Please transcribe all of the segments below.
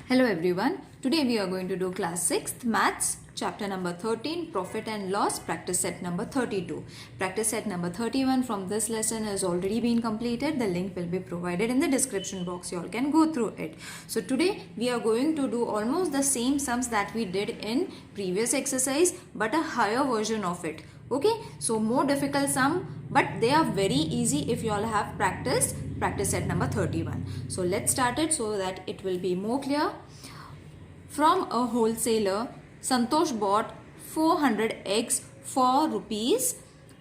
Hello everyone. Today we are going to do class 6th maths chapter number 13 profit and loss practice set number 32. Practice set number 31 from this lesson has already been completed. The link will be provided in the description box. You all can go through it. So today we are going to do almost the same sums that we did in previous exercise but a higher version of it. Okay, so more difficult sum but they are very easy if you all have practiced practice set number 31. So let's start it so that it will be more clear. From a wholesaler, Santosh bought 400 eggs for rupees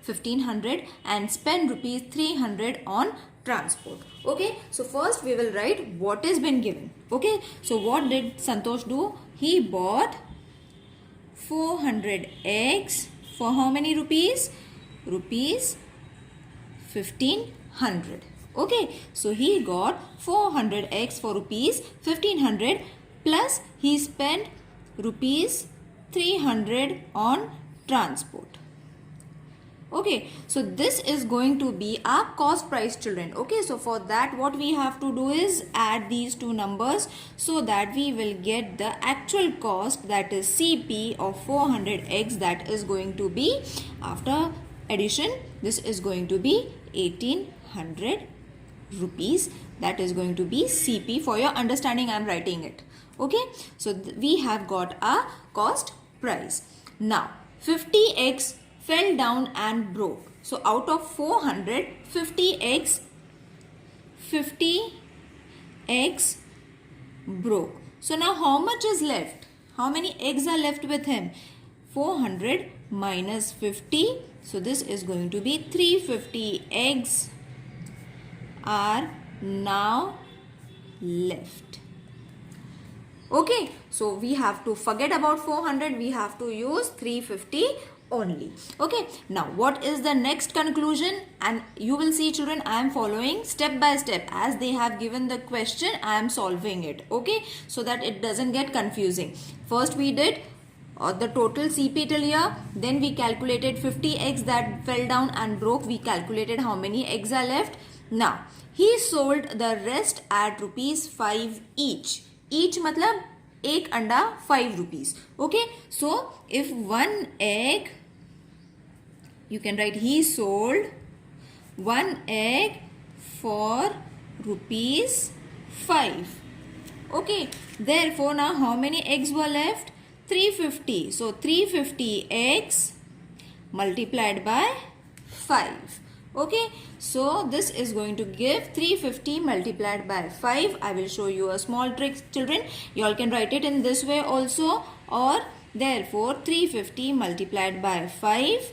1500 and spent rupees 300 on transport. Okay, so first we will write what has been given. Okay, so what did Santosh do? He bought 400 eggs for how many rupees? Rupees 1500. Okay, so he got 400 eggs for rupees 1500 plus he spent rupees 300 on transport. Okay, so this is going to be our cost price, children. Okay, so for that what we have to do is add these two numbers so that we will get the actual cost, that is CP of 400 eggs, that is going to be, after addition, this is going to be 1800 rupees. That is going to be CP. For your understanding I am writing it. Okay, so we have got a cost price. Now 50 eggs fell down and broke. So out of 400, 50 eggs broke. So now how much is left? How many eggs are left with him? 400 minus 50. So this is going to be 350 eggs are now left. Okay, so we have to forget about 400. We have to use 350 only. Okay, now what is the next conclusion? And you will see, children, I am following step by step. As they have given the question, I am solving it. Okay, so that it doesn't get confusing. First we did the total CP till here. Then we calculated 50 eggs that fell down and broke. We calculated how many eggs are left. Now he sold the rest at rupees 5 each. Each matlab एक अंडा 5 rupees. Okay, so if one egg, you can write he sold one egg for rupees 5. Okay, therefore now how many eggs were left? 350. So 350 eggs multiplied by 5. Okay, so this is going to give 350 multiplied by 5. I will show you a small trick, children. You all can write it in this way also, or therefore 350 multiplied by 5.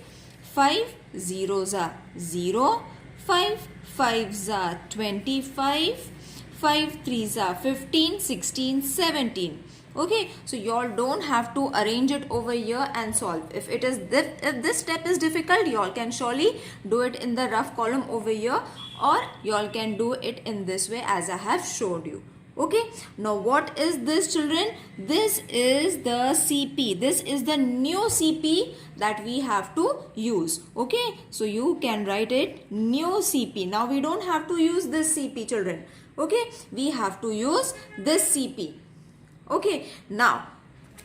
5 zeros are 0, 5 5s are 25, 5 3s are 15, 16, 17. Okay, so you all don't have to arrange it over here and solve. If this step is difficult, you all can surely do it in the rough column over here, or you all can do it in this way as I have showed you. Okay, now what is this, children? This is the CP. This is the new CP that we have to use. Okay, so you can write it new CP. Now we don't have to use this CP, children. Okay, we have to use this CP. Okay, now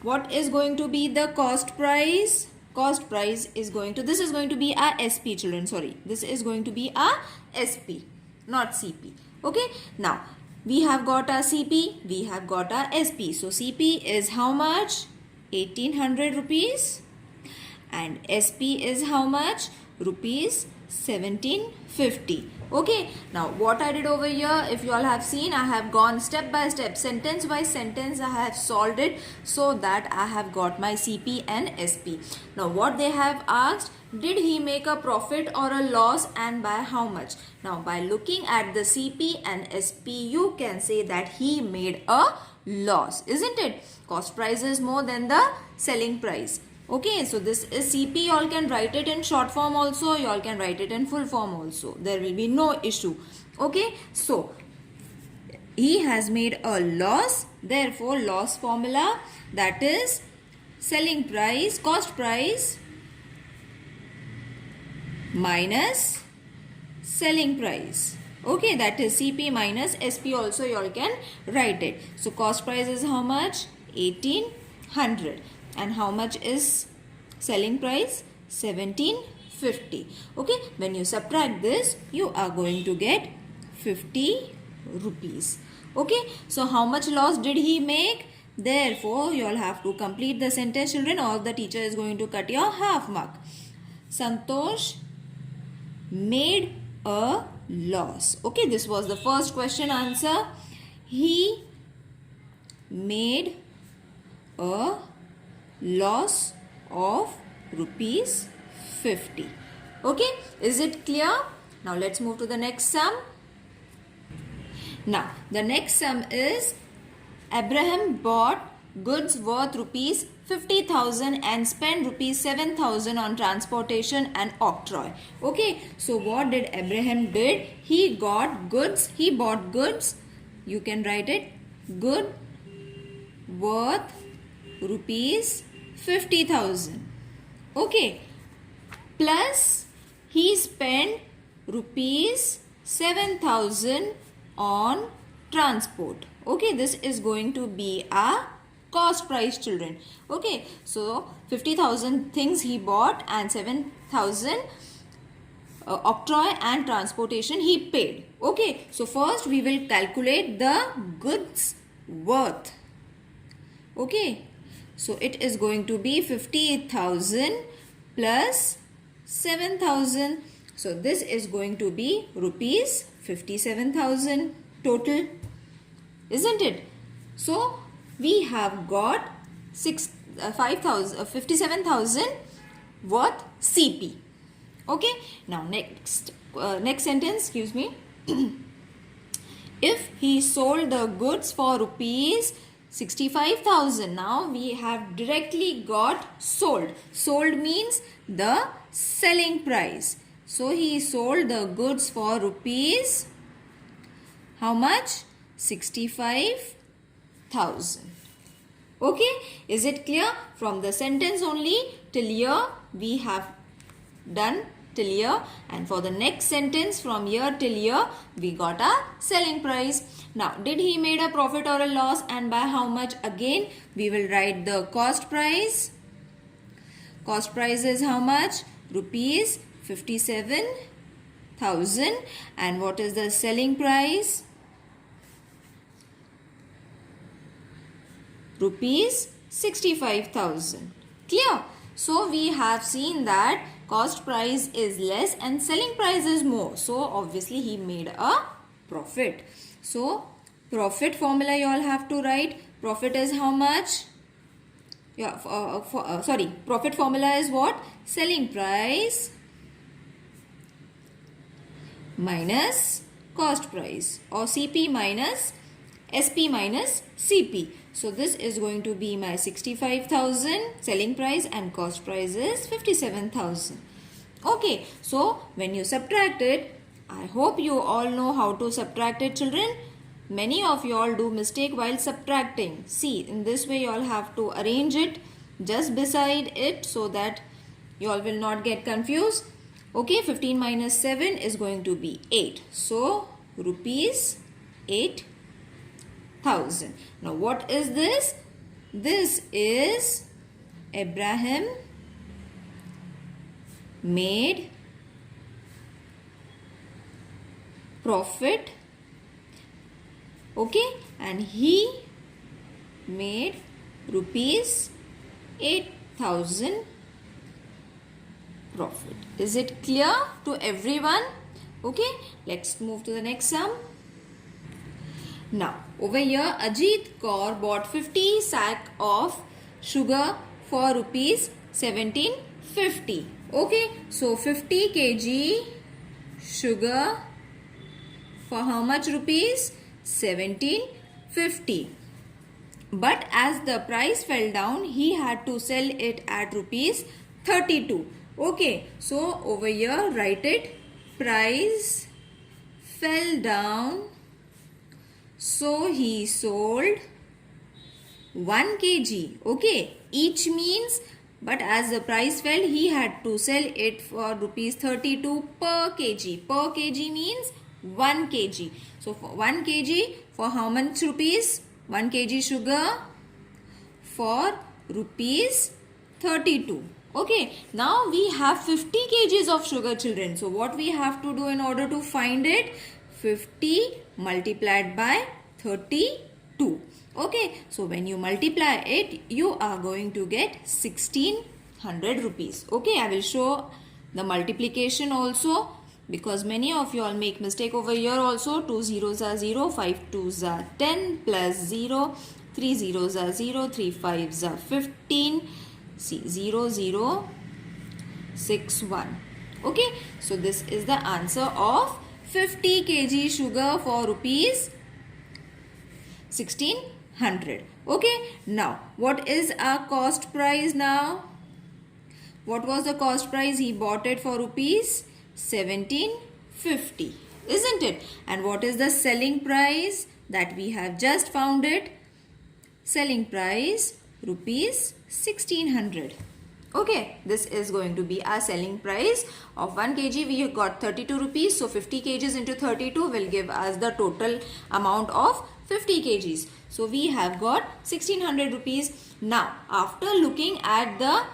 what is going to be the cost price? Cost price is going to, this is going to be our SP, children. Sorry, this is going to be our SP, not CP. Okay, now we have got our CP, we have got our SP. So CP is how much? 1800 rupees. And SP is how much? Rupees 1750. Okay, now what I did over here, if you all have seen, I have gone step by step, sentence by sentence I have solved it so that I have got my CP and SP. Now what they have asked, did he make a profit or a loss and by how much? Now by looking at the CP and SP, you can say that he made a loss, isn't it? Cost price is more than the selling price. Okay, so this is CP. You all can write it in short form also. You all can write it in full form also. There will be no issue. Okay, so he has made a loss. Therefore, loss formula, that is selling price, cost price minus selling price. Okay, that is CP minus SP also you all can write it. So cost price is how much? 1800. And how much is selling price? 1750. Okay, when you subtract this, you are going to get 50 rupees. Okay, so how much loss did he make? Therefore, you all have to complete the sentence, children, or the teacher is going to cut your half mark. Santosh made a loss. Okay, this was the first question answer. He made a loss of rupees 50. Okay, is it clear? Now let's move to the next sum. Now the next sum is Abraham bought goods worth rupees 50,000 and spent rupees 7,000 on transportation and octroi. Okay, so what did Abraham did? He got goods, he bought goods. You can write it, good worth rupees 50,000. Okay, plus he spent rupees 7,000 on transport. Okay, this is going to be a cost price, children. Okay, so 50,000 things he bought and 7,000 octroi and transportation he paid. Okay, so first we will calculate the goods worth. Okay, so it is going to be 50,000 plus 7,000. So this is going to be rupees 57,000 total, isn't it? So we have got 57,000 worth CP. Okay, now next sentence, excuse me. If he sold the goods for rupees 65,000, now we have directly got sold. Sold means the selling price. So he sold the goods for rupees, how much? 65,000. Okay, is it clear? From the sentence only till here we have done till here, and for the next sentence from here till here we got a selling price. Now did he made a profit or a loss, and by how much? Again we will write the cost price. Cost price is how much? Rupees 57,000. And what is the selling price? Rupees 65,000. Clear? So we have seen that cost price is less and selling price is more. So obviously he made a profit. So profit formula you all have to write. Profit is how much? Yeah, profit formula is what? Selling price minus cost price, or CP minus SP minus CP. So this is going to be my 65,000 selling price and cost price is 57,000. Okay, so when you subtract it, I hope you all know how to subtract it, children. Many of you all do mistake while subtracting. See, in this way you all have to arrange it just beside it so that you all will not get confused. Okay, 15 minus 7 is going to be 8. So rupees 8,000. Now what is this? This is Abraham made profit. Okay, and he made rupees 8,000 profit. Is it clear to everyone? Okay, let's move to the next sum. Now, over here, Ajit Kaur bought 50 sack of sugar for rupees 1750. Okay, so 50 kg sugar for how much rupees? 1750. But as the price fell down, he had to sell it at rupees 32. Okay, so over here write it, price fell down, so he sold 1 kg. Okay, each means, but as the price fell, he had to sell it for rupees 32 per kg. Per kg means 1 kg. So for 1 kg, for how much rupees? 1 kg sugar for rupees 32. Okay, now we have 50 kgs of sugar, children. So what we have to do in order to find it? 50 multiplied by 32. Okay, so when you multiply it, you are going to get 1600 rupees. Okay, I will show the multiplication also, because many of you all make mistake over here also. 2 zeros are 0, 5 twos are 10, plus 0, 3 zeros are 0, 3 fives are 15. See, 0, 0, 6, 1. Okay, so this is the answer of 50 kg sugar for rupees 1600. Okay, now what is our cost price now? What was the cost price? He bought it for rupees 1750, isn't it? And what is the selling price? That we have just found it. Selling price rupees 1600. Okay, this is going to be our selling price of 1 kg. We have got 32 rupees. So 50 kgs into 32 will give us the total amount of 50 kgs. So we have got 1600 rupees. Now, after looking at the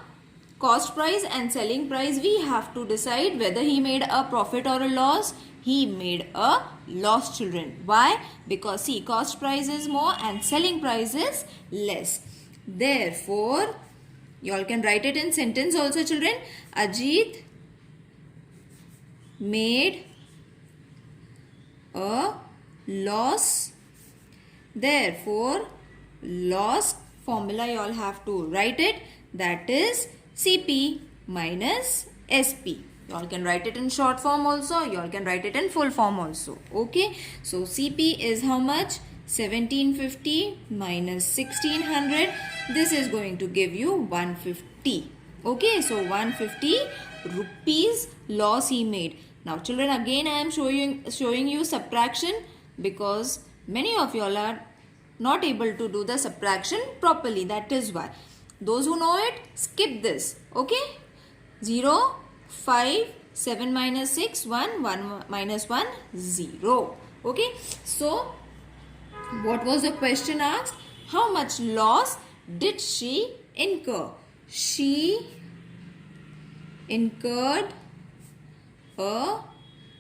cost price and selling price, we have to decide whether he made a profit or a loss. He made a loss, children. Why? Because see, cost price is more and selling price is less. Therefore, you all can write it in sentence also, children. Ajit made a loss. Therefore, loss formula you all have to write it. That is CP minus SP. You all can write it in short form also. You all can write it in full form also. Okay. So CP is how much? 1750 minus 1600. This is going to give you 150. Okay. So 150 rupees loss he made. Now children, again I am showing you subtraction, because many of you all are not able to do the subtraction properly. That is why. Those who know it, skip this. Okay. 0, 5, 7 minus 6, 1, 1 minus 1, 0. Okay. So, what was the question asked? How much loss did she incur? She incurred a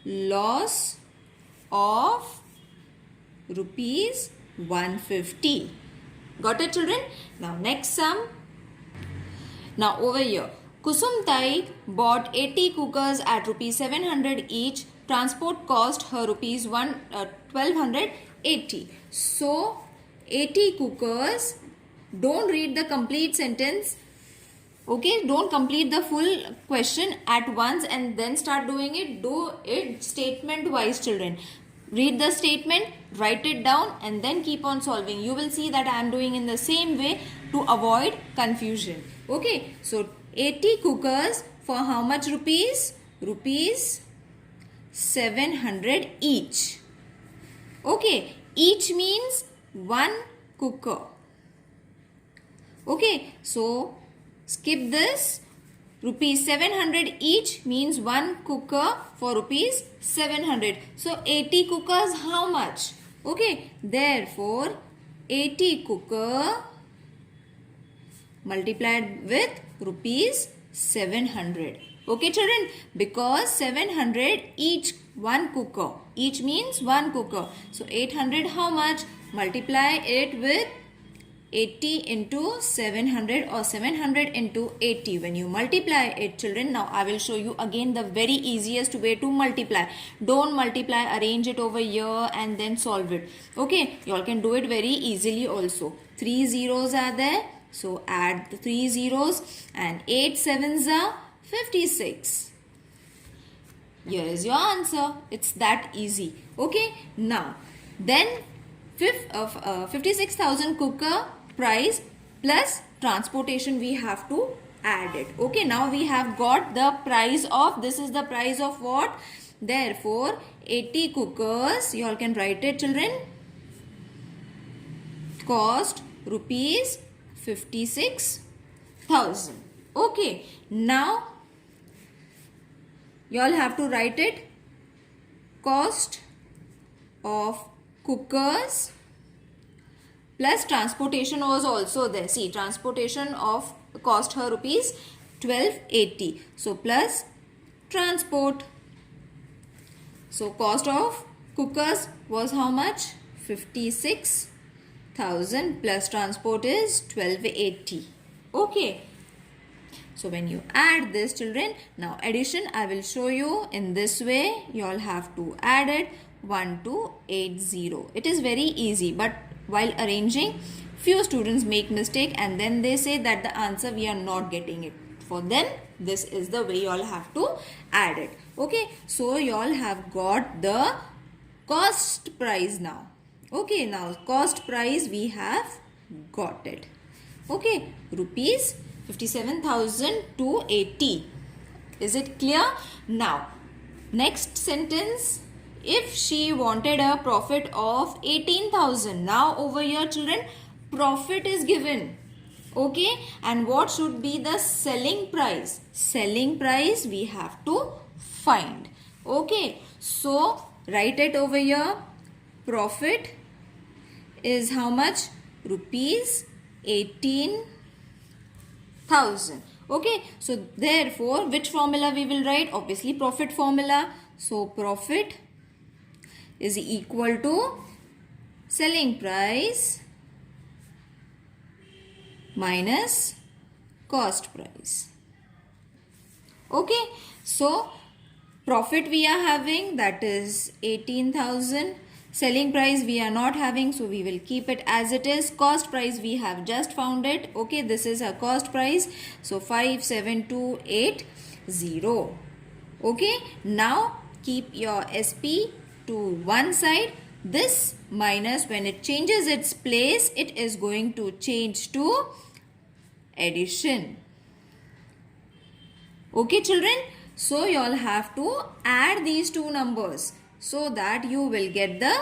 loss of rupees 150. Got it, children? Now, next sum. Now, over here, Kusum Tai bought 80 cookers at rupees 700 each. Transport cost her rupees 1280. So, 80 cookers. Don't read the complete sentence. Okay, don't complete the full question at once and then start doing it. Do it statement wise, children. Read the statement, write it down and then keep on solving. You will see that I am doing in the same way to avoid confusion. Okay, so 80 cookers for how much rupees? Rupees 700 each. Okay, each means one cooker. Okay, so skip this. Rupees 700 each means one cooker for rupees 700. So 80 cookers how much? Okay, therefore 80 cooker multiplied with rupees 700. Okay, children, because 700 each one cooker. Each means one cooker. So 800 how much? Multiply it with 80 into 700 or 700 into 80. When you multiply it, children, now I will show you again the very easiest way to multiply. Don't multiply, arrange it over here and then solve it. Okay, you all can do it very easily also. 3 zeros are there. So add the 3 zeros and 8 sevens are 56. Here is your answer. It's that easy. Okay, now then 56,000 cooker price plus transportation we have to add it. Okay, now we have got the price of, this is the price of what? Therefore 80 cookers, you all can write it, children, cost rupees 56,000. Okay, now you all have to write it, cost of cookers plus transportation was also there. See, transportation of cost her rupees 1280. So plus transport. So cost of cookers was how much? 56,000 plus transport is 1280. Okay. So when you add this, children, now addition I will show you in this way. You all have to add it 1280. It is very easy, but while arranging, few students make mistake and then they say that the answer we are not getting it. For them, this is the way you all have to add it. Okay, so you all have got the cost price now. Okay, now cost price we have got it. Okay, rupees 57,280. Is it clear? Now, next sentence. If she wanted a profit of 18,000. Now over here, children, profit is given. Okay, and what should be the selling price? Selling price we have to find. Okay, so write it over here. Profit is how much? Rupees 18,000. Okay, so therefore which formula we will write? Obviously profit formula. So profit is equal to selling price minus cost price. Okay, so profit we are having, that is 18,000. Selling price we are not having, so we will keep it as it is. Cost price we have just found it. Okay, this is a cost price. So 57,280. Okay, now keep your SP to one side. This minus, when it changes its place, it is going to change to addition. Okay, children, so you all have to add these two numbers so that you will get the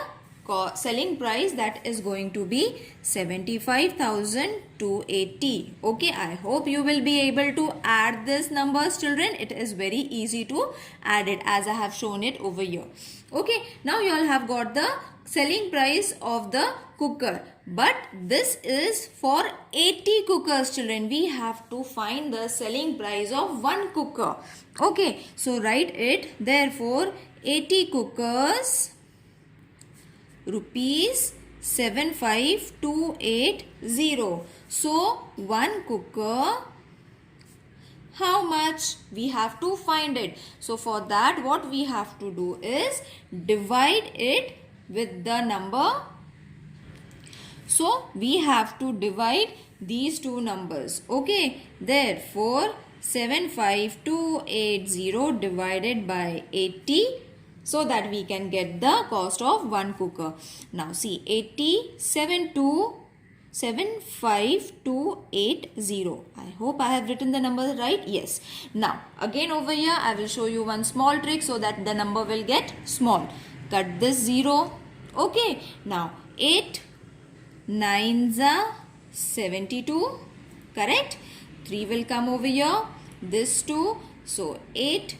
selling price, that is going to be 75,280. Okay, I hope you will be able to add these numbers, children. It is very easy to add it as I have shown it over here. Okay, now you all have got the selling price of the cooker, but this is for 80 cookers, children. We have to find the selling price of one cooker. Okay, so write it. Therefore 80 cookers, rupees 75,280. So one cooker, how much? We have to find it. So for that, what we have to do is divide it with the number. So we have to divide these two numbers. Okay, therefore 75,280 divided by 80, so that we can get the cost of one cooker. Now see, 75,280. I hope I have written the number right. Yes. Now again over here I will show you one small trick so that the number will get small. Cut this 0. Okay. Now 8 9s are 72. Correct. 3 will come over here. This 2. So 8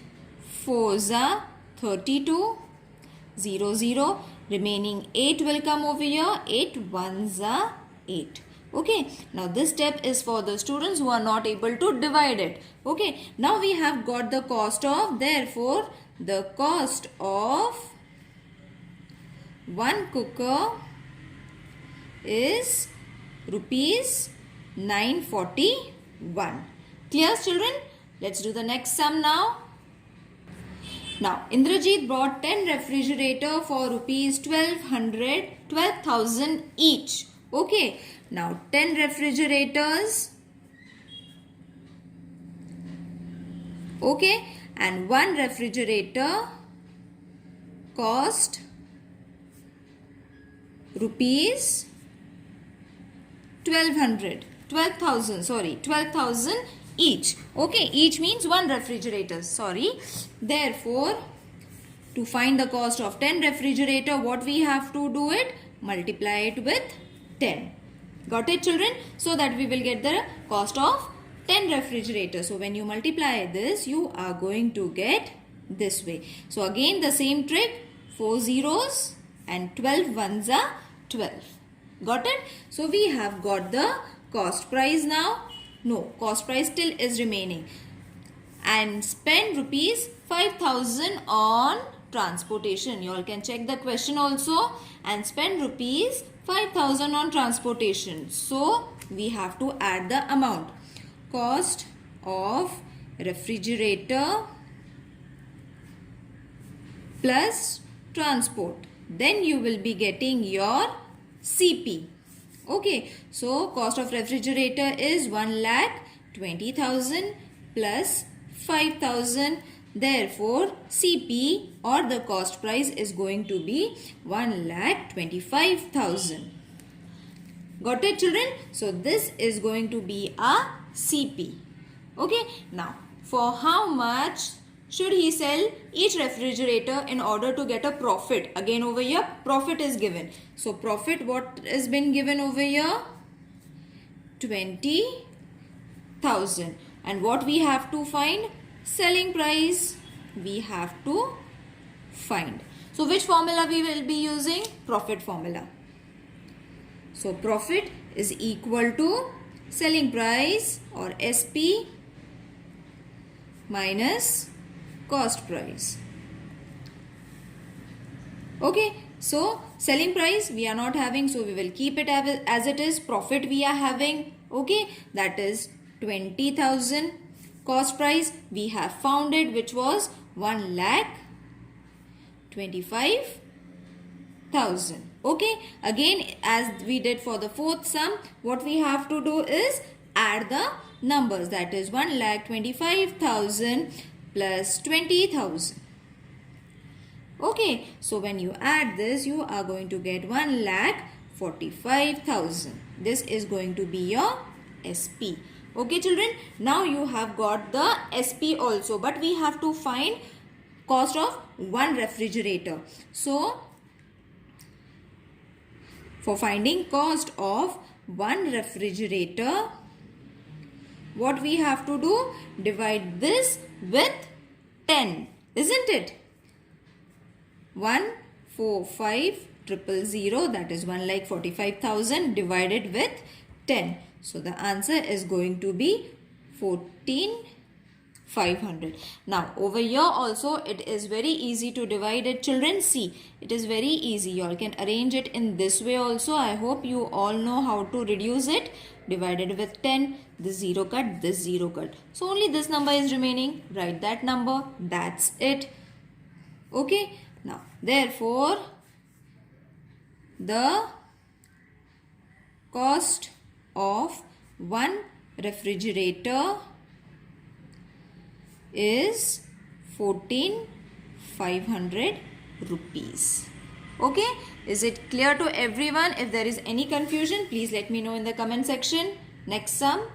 4s are 32. 0 0. Remaining 8 will come over here. 8 1s are 8. Okay. Now this step is for the students who are not able to divide it. Okay. Now we have got the cost of, therefore the cost of one cooker is rupees 941. Clear, children? Let's do the next sum now. Now, Indrajit brought 10 refrigerator for rupees 12,000 each. Okay. Now, 10 refrigerators. Okay. And one refrigerator cost rupees 12,000 each. Okay, each means one refrigerator. Sorry. Therefore, to find the cost of 10 refrigerator, what we have to do it? Multiply it with 10. Got it, children? So that we will get the cost of 10 refrigerators. So when you multiply this, you are going to get this way. So again the same trick. 4 zeros, and 12 ones are 12. Got it? So we have got the cost price now. No, cost price still is remaining. And spend rupees 5,000 on transportation. You all can check the question also. And spend rupees 5,000 on transportation. So we have to add the amount. Cost of refrigerator plus transport. Then you will be getting your CP. Okay, so cost of refrigerator is 1,20,000 plus 5,000. Therefore, CP or the cost price is going to be 1,25,000. Got it, children? So this is going to be a CP. Okay, now for how much should he sell each refrigerator in order to get a profit? Again over here, profit is given. So profit, what has been given over here? 20,000. And what we have to find? Selling price we have to find. So which formula we will be using? Profit formula. So profit is equal to selling price or SP minus cost price. Okay, so selling price we are not having, so we will keep it as it is. Profit we are having, okay, that is 20,000. Cost price we have found it, which was 1,25,000. Okay, again as we did for the fourth sum, what we have to do is add the numbers, that is 1,25,000 plus 20,000. Okay, so when you add this, you are going to get 1,45,000. This is going to be your SP. Okay, children, now you have got the SP also, but we have to find cost of one refrigerator. So for finding cost of one refrigerator, what we have to do? Divide this with 10, isn't it? 145,000, that is 1,45,000 divided with 10. So the answer is going to be 14,500. Now over here also it is very easy to divide it, children. See, it is very easy. You all can arrange it in this way also. I hope you all know how to reduce it. Divided with 10, this 0 cut, this 0 cut. So only this number is remaining. Write that number. That's it. Okay. Now therefore the cost of one refrigerator is 14,500 rupees. Okay, is it clear to everyone? If there is any confusion, please let me know in the comment section. Next sum.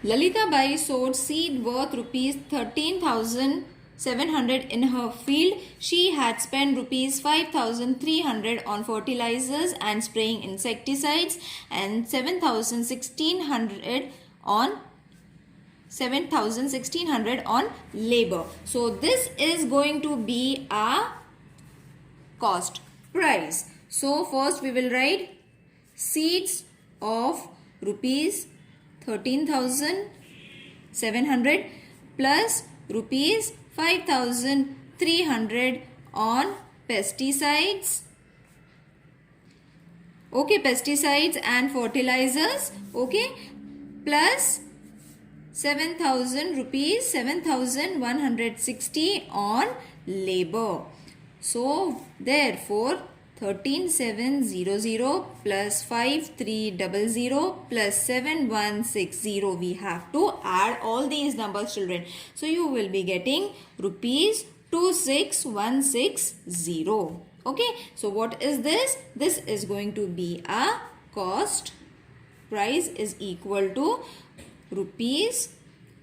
Lalita Bai sowed seed worth rupees 13,700 in her field. She had spent rupees 5,300 on fertilizers and spraying insecticides and 7,1600 on labor. So this is going to be a cost price. So first we will write seeds of rupees 13,700 plus rupees 5,300 on pesticides. Okay, pesticides and fertilizers. Okay, plus 7,000 rupees, 7,160 on labor. So therefore 13,700 plus 5,300 plus 7,160. We have to add all these numbers, children. So you will be getting rupees 26,160. Okay. So what is this? This is going to be a cost price is equal to rupees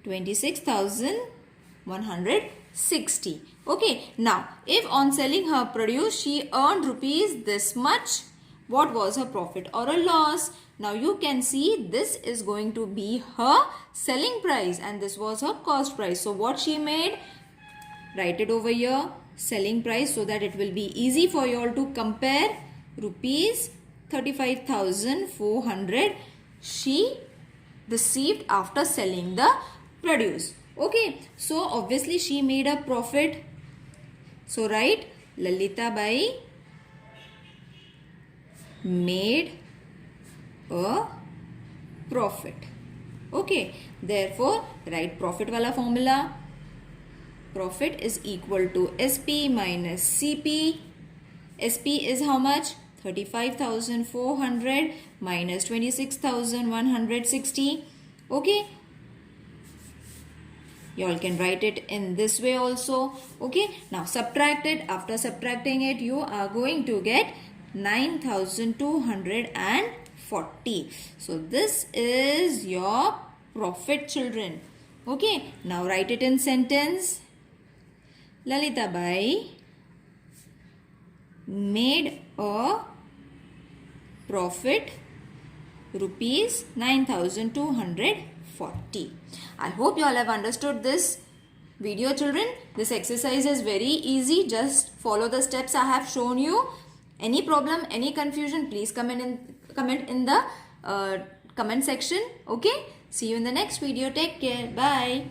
26,160. Okay, now if on selling her produce she earned rupees this much, what was her profit or a loss? Now you can see this is going to be her selling price and this was her cost price. So what she made? Write it over here. selling price so that it will be easy for you all to compare. Rupees 35,400 she received after selling the produce. Okay, so obviously she made a profit. So write Lalita Bai made a profit. Okay, therefore write profit wala formula. Profit is equal to SP minus CP. SP is how much? 35,400 minus 26,160. Okay, you all can write it in this way also. Okay, now subtract it. After subtracting it, you are going to get 9,240. So this is your profit, children. Okay, now write it in sentence. Lalita Bai made a profit rupees 9,240. I hope you all have understood this video, children. This exercise is very easy. Just follow the steps I have shown you. Any problem, any confusion, please comment in the comment section. Okay, see you in the next video. Take care. Bye.